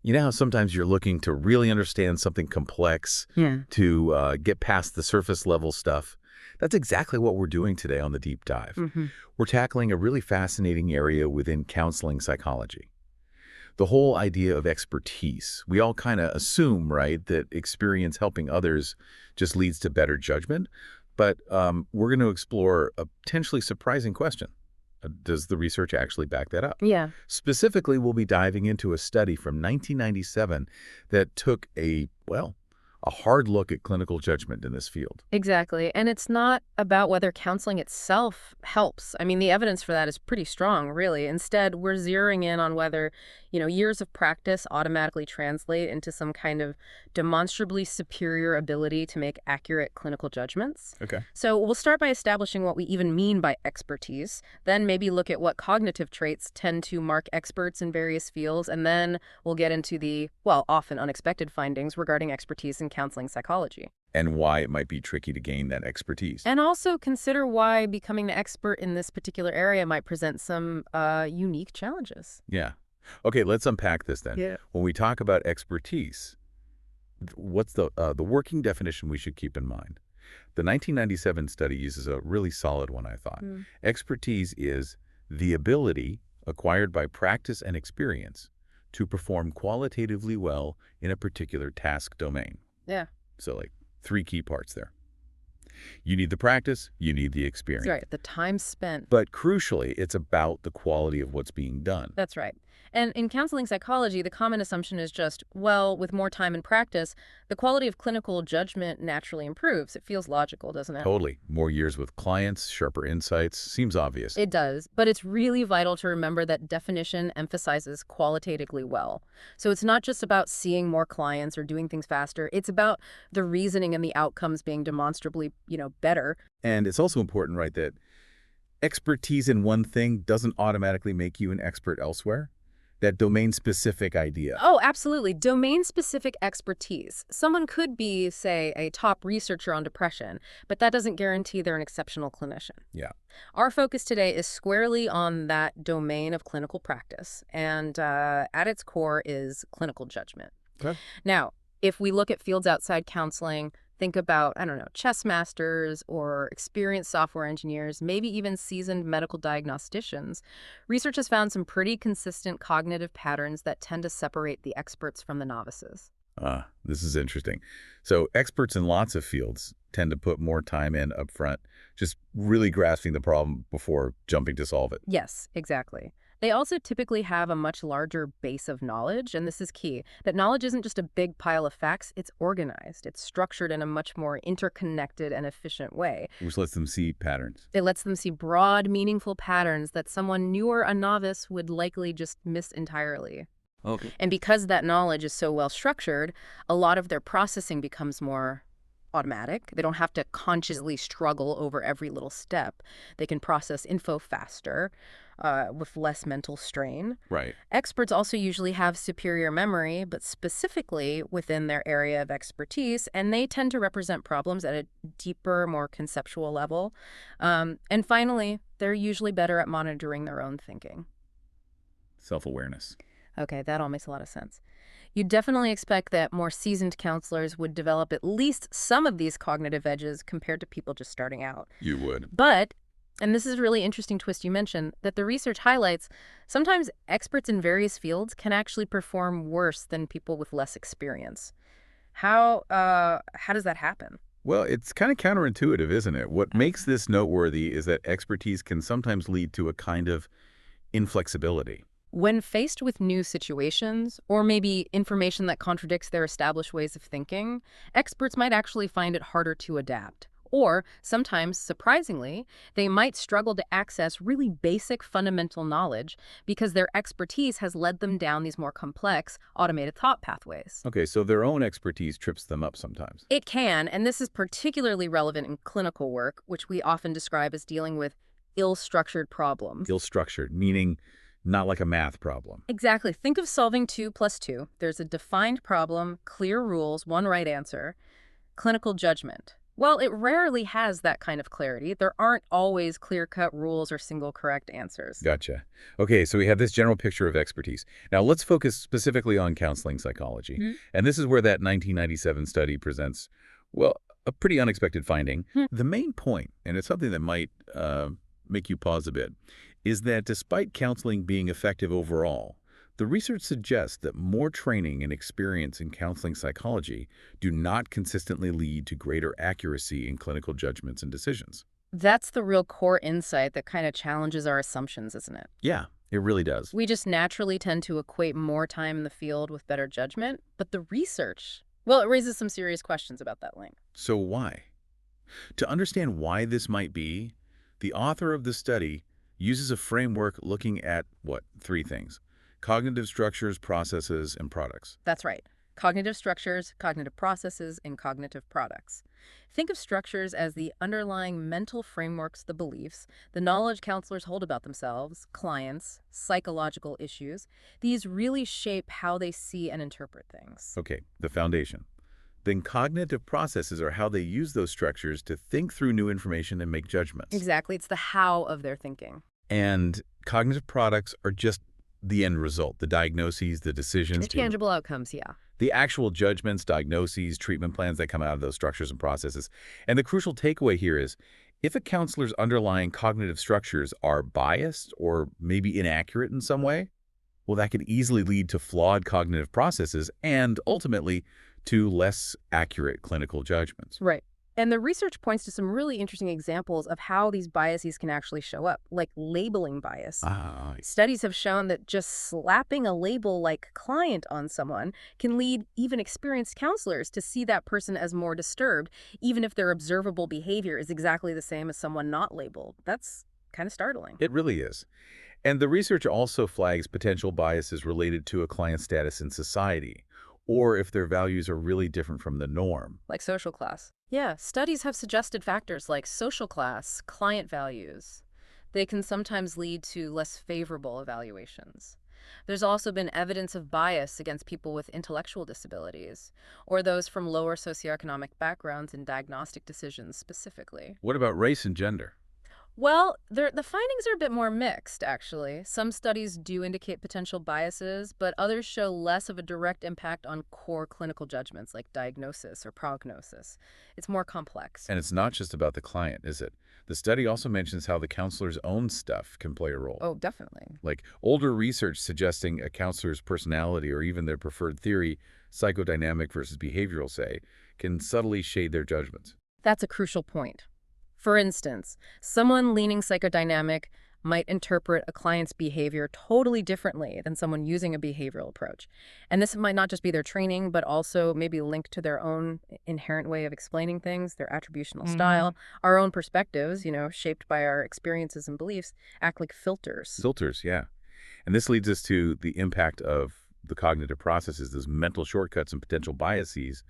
You know how sometimes you're looking to really understand something complex, Yeah. to get past the surface level stuff? That's exactly what we're doing today on the deep dive. Hmm. We're tackling a really fascinating area within counseling psychology. The whole idea of expertise. We all kind of assume, right, that experience helping others just leads to better judgment. But we're going to explore a potentially surprising question. Does the research actually back that up? Yeah. Specifically, we'll be diving into a study from 1997 that took a hard look at clinical judgment in this field. Exactly. And it's not about whether counseling itself helps. I mean, the evidence for that is pretty strong, really. Instead, we're zeroing in on whether, years of practice automatically translate into some kind of demonstrably superior ability to make accurate clinical judgments. Okay. So we'll start by establishing what we even mean by expertise, then maybe look at what cognitive traits tend to mark experts in various fields, and then we'll get into the, well, often unexpected findings regarding expertise in counseling psychology. And why it might be tricky to gain that expertise. And also consider why becoming the expert in this particular area might present some unique challenges. Yeah. Okay, let's unpack this then. Yeah. When we talk about expertise, what's the working definition we should keep in mind? The 1997 study uses a really solid one, I thought. Mm. Expertise is the ability acquired by practice and experience to perform qualitatively well in a particular task domain. Yeah, So like 3 key parts there. You need the practice, you need the that's experience. right. The time spent. But crucially, it's about the quality of what's being done. That's right. And in counseling psychology, the common assumption is just, well, with more time and practice, the quality of clinical judgment naturally improves. It feels logical, doesn't it? Totally. More years with clients, sharper insights, seems obvious. It does, but it's really vital to remember that definition emphasizes qualitatively well. So it's not just about seeing more clients or doing things faster. It's about the reasoning and the outcomes being demonstrably, better. And it's also important, right, that expertise in one thing doesn't automatically make you an expert elsewhere. That domain-specific idea. Oh, absolutely. Domain-specific expertise. Someone could be, say, a top researcher on depression, but that doesn't guarantee they're an exceptional clinician. Yeah. Our focus today is squarely on that domain of clinical practice, and at its core is clinical judgment. Okay. Now, if we look at fields outside counseling, think about, I don't know, chess masters or experienced software engineers, maybe even seasoned medical diagnosticians. Research has found some pretty consistent cognitive patterns that tend to separate the experts from the novices. This is interesting. So experts in lots of fields tend to put more time in up front, just really grasping the problem before jumping to solve it. Yes, exactly. They also typically have a much larger base of knowledge, and this is key, that knowledge isn't just a big pile of facts, it's organized, it's structured in a much more interconnected and efficient way. Which lets them see patterns. It lets them see broad, meaningful patterns that someone new or a novice would likely just miss entirely. Okay. And because that knowledge is so well structured, a lot of their processing becomes more automatic. They don't have to consciously struggle over every little step. They can process info faster, with less mental strain. Right. Experts also usually have superior memory, but specifically within their area of expertise, and they tend to represent problems at a deeper, more conceptual level. And finally, they're usually better at monitoring their own thinking. Self-awareness. Okay, that all makes a lot of sense. You'd definitely expect that more seasoned counselors would develop at least some of these cognitive edges compared to people just starting out. You would. But, and this is a really interesting twist you mentioned, that the research highlights, sometimes experts in various fields can actually perform worse than people with less experience. How does that happen? Well, it's kind of counterintuitive, isn't it? What makes this noteworthy is that expertise can sometimes lead to a kind of inflexibility. When faced with new situations, or maybe information that contradicts their established ways of thinking, experts might actually find it harder to adapt. Or, sometimes, surprisingly, they might struggle to access really basic fundamental knowledge because their expertise has led them down these more complex, automated thought pathways. Okay, so their own expertise trips them up sometimes. It can, and this is particularly relevant in clinical work, which we often describe as dealing with ill-structured problems. Ill-structured, meaning not like a math problem. Exactly. Think of solving 2 plus 2. There's a defined problem, clear rules, one right answer. Clinical judgment. Well, it rarely has that kind of clarity. There aren't always clear-cut rules or single correct answers. Gotcha. Okay, so we have this general picture of expertise. Now let's focus specifically on counseling psychology. Mhm. And this is where that 1997 study presents, well, a pretty unexpected finding. Hmm. The main point, and it's something that might make you pause a bit, is that despite counseling being effective overall, the research suggests that more training and experience in counseling psychology do not consistently lead to greater accuracy in clinical judgments and decisions. That's the real core insight that kind of challenges our assumptions, isn't it? Yeah, it really does. We just naturally tend to equate more time in the field with better judgment, but the research, well, it raises some serious questions about that link. So why? To understand why this might be, the author of the study uses a framework looking at, what, three things: cognitive structures, processes, and products. That's right. Cognitive structures, cognitive processes, and cognitive products. Think of structures as the underlying mental frameworks, the beliefs, the knowledge counselors hold about themselves, clients, psychological issues. These really shape how they see and interpret things. Okay, the foundation. Then cognitive processes are how they use those structures to think through new information and make judgments. Exactly. It's the how of their thinking. And cognitive products are just the end result, the diagnoses, the decisions, The tangible outcomes, yeah. the actual judgments, diagnoses, treatment plans that come out of those structures and processes. And the crucial takeaway here is, if a counselor's underlying cognitive structures are biased or maybe inaccurate in some way, well, that could easily lead to flawed cognitive processes and ultimately to less accurate clinical judgments. Right. And the research points to some really interesting examples of how these biases can actually show up, like labeling bias. Ah, Studies have shown that just slapping a label like client on someone can lead even experienced counselors to see that person as more disturbed, even if their observable behavior is exactly the same as someone not labeled. That's kind of startling. it really is. And the research also flags potential biases related to a client's status in society, or if their values are really different from the norm. Like social class. Yeah, studies have suggested factors like social class, client values. They can sometimes lead to less favorable evaluations. There's also been evidence of bias against people with intellectual disabilities, or those from lower socioeconomic backgrounds in diagnostic decisions specifically. What about race and gender? Well, the findings are a bit more mixed, actually. Some studies do indicate potential biases, but others show less of a direct impact on core clinical judgments like diagnosis or prognosis. It's more complex. And it's not just about the client, is it? The study also mentions how the counselor's own stuff can play a role. Oh, definitely. Like older research suggesting a counselor's personality or even their preferred theory, psychodynamic versus behavioral, say, can subtly shade their judgments. That's a crucial point. For instance, someone leaning psychodynamic might interpret a client's behavior totally differently than someone using a behavioral approach. And this might not just be their training, but also maybe linked to their own inherent way of explaining things, their attributional style, our own perspectives, shaped by our experiences and beliefs, act like filters. Filters, yeah. And this leads us to the impact of the cognitive processes, those mental shortcuts and potential biases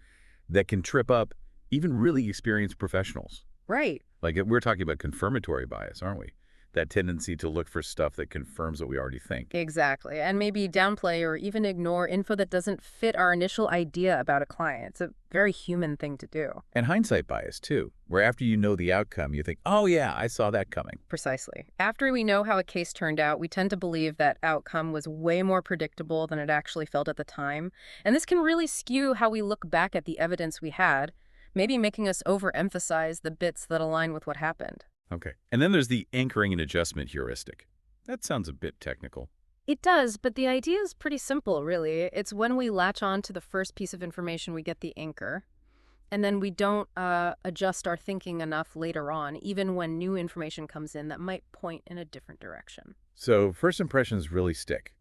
that can trip up even really experienced professionals. Right. Like we're talking about confirmatory bias, aren't we? That tendency to look for stuff that confirms what we already think. Exactly. And maybe downplay or even ignore info that doesn't fit our initial idea about a client. It's a very human thing to do. And hindsight bias, too, where after you know the outcome, you think, oh, yeah, I saw that coming. Precisely. After we know how a case turned out, we tend to believe that outcome was way more predictable than it actually felt at the time. And this can really skew how we look back at the evidence we had, maybe making us overemphasize the bits that align with what happened. Okay. And then there's the anchoring and adjustment heuristic. That sounds a bit technical. It does, but the idea is pretty simple, really. It's when we latch on to the first piece of information, we get the anchor, and then we don't adjust our thinking enough later on, even when new information comes in that might point in a different direction. So first impressions really stick.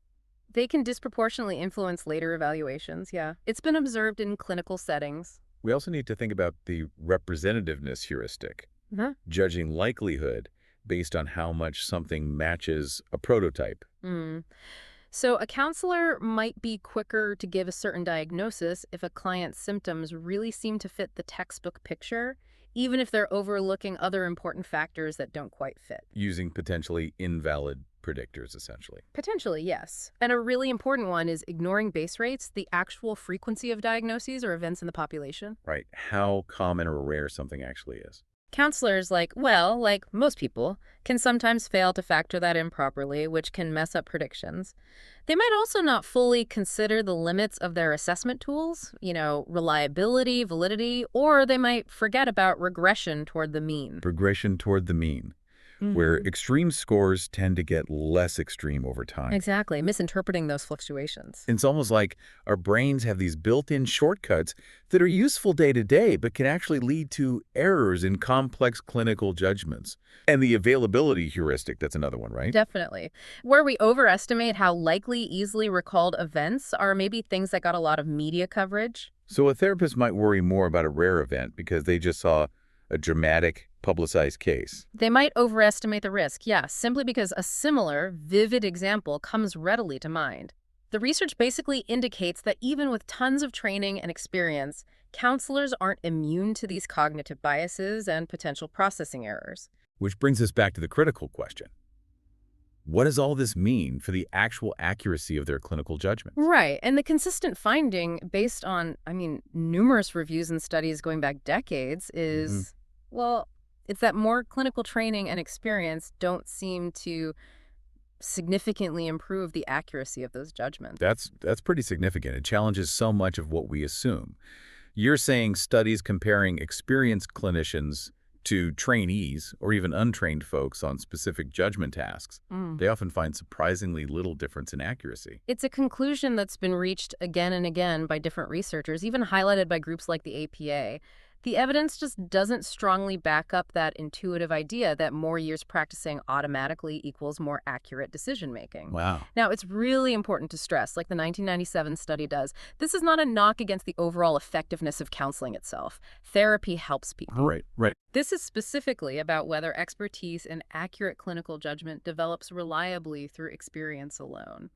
They can disproportionately influence later evaluations, yeah. It's been observed in clinical settings. We also need to think about the representativeness heuristic, judging likelihood based on how much something matches a prototype. So a counselor might be quicker to give a certain diagnosis if a client's symptoms really seem to fit the textbook picture, even if they're overlooking other important factors that don't quite fit. Using potentially invalid predictors, essentially. Potentially, yes. And a really important one is ignoring base rates, the actual frequency of diagnoses or events in the population. Right. How common or rare something actually is. Counselors, like most people, can sometimes fail to factor that in properly, which can mess up predictions. They might also not fully consider the limits of their assessment tools, reliability, validity, or they might forget about regression toward the mean. Regression toward the mean, where Mhm. extreme scores tend to get less extreme over time. Exactly, misinterpreting those fluctuations. It's almost like our brains have these built-in shortcuts that are useful day to day, but can actually lead to errors in complex clinical judgments. And the availability heuristic, that's another one, right? Definitely. Where we overestimate how likely easily recalled events are maybe things that got a lot of media coverage. So a therapist might worry more about a rare event because they just saw a dramatic, publicized case. They might overestimate the risk, yes, simply because a similar, vivid example comes readily to mind. The research basically indicates that even with tons of training and experience, counselors aren't immune to these cognitive biases and potential processing errors. Which brings us back to the critical question. What does all this mean for the actual accuracy of their clinical judgments? Right, and the consistent finding based on, numerous reviews and studies going back decades Mhm. is, well, it's that more clinical training and experience don't seem to significantly improve the accuracy of those judgments. That's pretty significant. It challenges so much of what we assume. You're saying studies comparing experienced clinicians to trainees or even untrained folks on specific judgment tasks, Mm. they often find surprisingly little difference in accuracy. It's a conclusion that's been reached again and again by different researchers, even highlighted by groups like the APA. The evidence just doesn't strongly back up that intuitive idea that more years practicing automatically equals more accurate decision making. Wow. Now, it's really important to stress, like the 1997 study does, this is not a knock against the overall effectiveness of counseling itself. Therapy helps people. Right. This is specifically about whether expertise and accurate clinical judgment develops reliably through experience alone.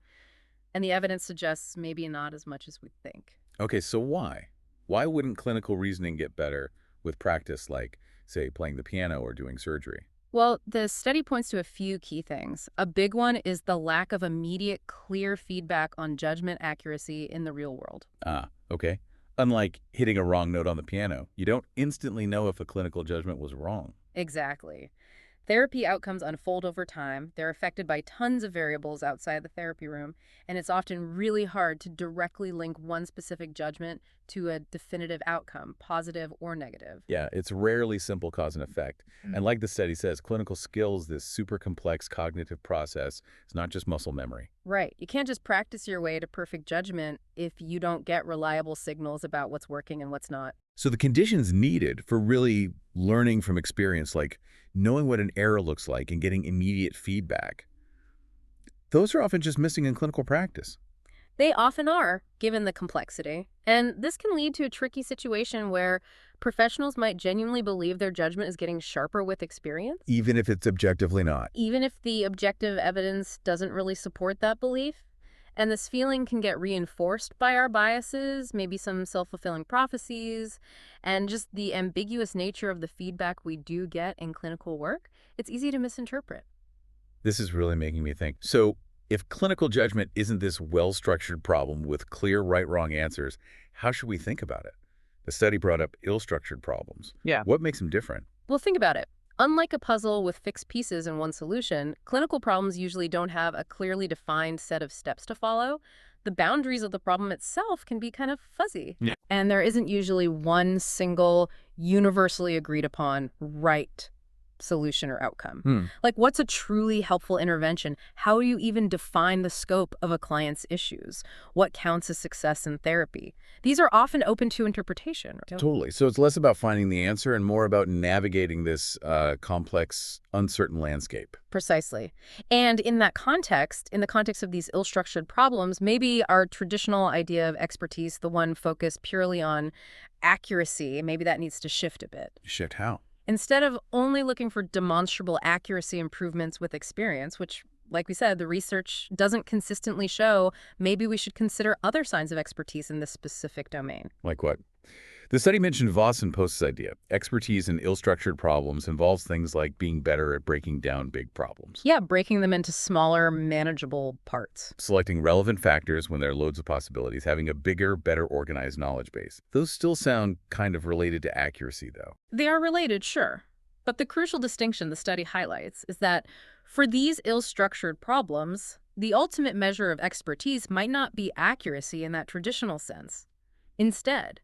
And the evidence suggests maybe not as much as we think. Okay, so why? Why wouldn't clinical reasoning get better with practice like, say, playing the piano or doing surgery? Well, the study points to a few key things. A big one is the lack of immediate, clear feedback on judgment accuracy in the real world. Ah, okay. Unlike hitting a wrong note on the piano, you don't instantly know if a clinical judgment was wrong. Exactly. Therapy outcomes unfold over time. They're affected by tons of variables outside the therapy room, and it's often really hard to directly link one specific judgment to a definitive outcome, positive or negative. Yeah, it's rarely simple cause and effect. And like the study says, clinical skills, this super complex cognitive process, is not just muscle memory. Right. You can't just practice your way to perfect judgment if you don't get reliable signals about what's working and what's not. So the conditions needed for really learning from experience, like knowing what an error looks like and getting immediate feedback, those are often just missing in clinical practice. They often are, given the complexity. And this can lead to a tricky situation where professionals might genuinely believe their judgment is getting sharper with experience, Even if it's objectively not. even if the objective evidence doesn't really support that belief. And this feeling can get reinforced by our biases, maybe some self-fulfilling prophecies, and just the ambiguous nature of the feedback we do get in clinical work. It's easy to misinterpret. This is really making me think. So if clinical judgment isn't this well-structured problem with clear right-wrong answers, how should we think about it? The study brought up ill-structured problems. Yeah. What makes them different? Well, think about it. Unlike a puzzle with fixed pieces and one solution, clinical problems usually don't have a clearly defined set of steps to follow. The boundaries of the problem itself can be kind of fuzzy. Yeah. And there isn't usually one single, universally agreed upon right solution or outcome. Like, what's a truly helpful intervention? How do you even define the scope of a client's issues? What counts as success in therapy? These are often open to interpretation. Totally. So it's less about finding the answer and more about navigating this complex, uncertain landscape. Precisely. And in that context, in the context of these ill-structured problems, maybe our traditional idea of expertise, the one focused purely on accuracy, maybe that needs to shift a bit. Shift how? Instead of only looking for demonstrable accuracy improvements with experience, which, like we said, the research doesn't consistently show, maybe we should consider other signs of expertise in this specific domain. Like what? The study mentioned Voss and Post's idea. Expertise in ill-structured problems involves things like being better at breaking down big problems, Yeah, breaking them into smaller, manageable parts. selecting relevant factors when there are loads of possibilities, having a bigger, better organized knowledge base. Those still sound kind of related to accuracy, though. They are related, sure. But the crucial distinction the study highlights is that for these ill-structured problems, the ultimate measure of expertise might not be accuracy in that traditional sense. Instead,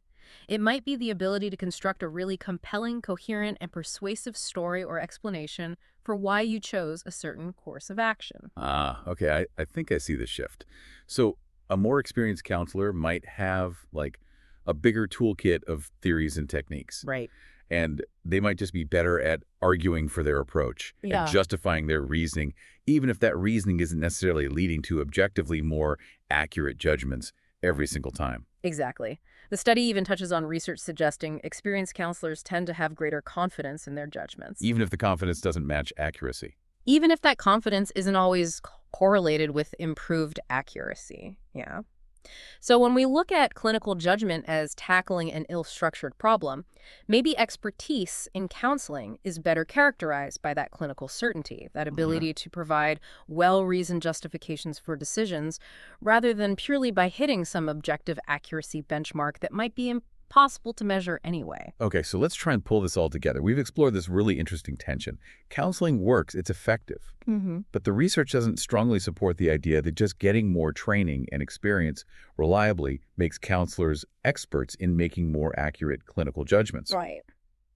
it might be the ability to construct a really compelling, coherent, and persuasive story or explanation for why you chose a certain course of action. Ah, okay, I think I see the shift. So a more experienced counselor might have, like, a bigger toolkit of theories and techniques. Right. And they might just be better at arguing for their approach and Yeah. justifying their reasoning, even if that reasoning isn't necessarily leading to objectively more accurate judgments every single time. Exactly. The study even touches on research suggesting experienced counselors tend to have greater confidence in their judgments, Even if the confidence doesn't match accuracy. even if that confidence isn't always correlated with improved accuracy. Yeah. So when we look at clinical judgment as tackling an ill-structured problem, maybe expertise in counseling is better characterized by that clinical certainty, that Mhm. ability to provide well-reasoned justifications for decisions, rather than purely by hitting some objective accuracy benchmark that might be impossible to measure anyway. Okay, so let's try and pull this all together. We've explored this really interesting tension. Counseling works, it's effective. Mm-hmm. But the research doesn't strongly support the idea that just getting more training and experience reliably makes counselors experts in making more accurate clinical judgments. Right.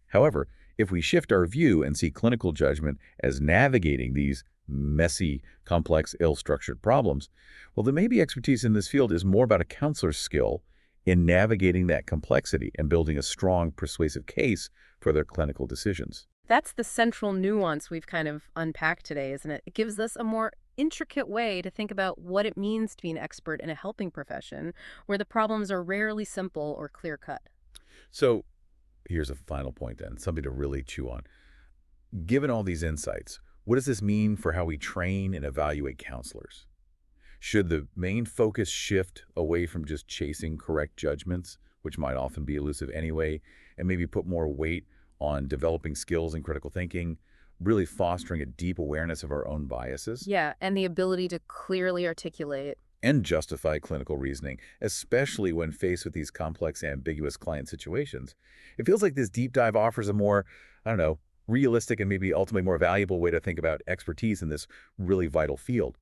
However, if we shift our view and see clinical judgment as navigating these messy, complex, ill-structured problems, well, then maybe expertise in this field is more about a counselor's skill in navigating that complexity and building a strong, persuasive case for their clinical decisions. That's the central nuance we've kind of unpacked today, isn't it? It gives us a more intricate way to think about what it means to be an expert in a helping profession where the problems are rarely simple or clear-cut. So here's a final point then, something to really chew on. Given all these insights, what does this mean for how we train and evaluate counselors? Should the main focus shift away from just chasing correct judgments, which might often be elusive anyway, and maybe put more weight on developing skills in critical thinking, really fostering a deep awareness of our own biases, Yeah, and the ability to clearly articulate. and justify clinical reasoning, especially when faced with these complex, ambiguous client situations? It feels like this deep dive offers a more, I don't know, realistic and maybe ultimately more valuable way to think about expertise in this really vital field.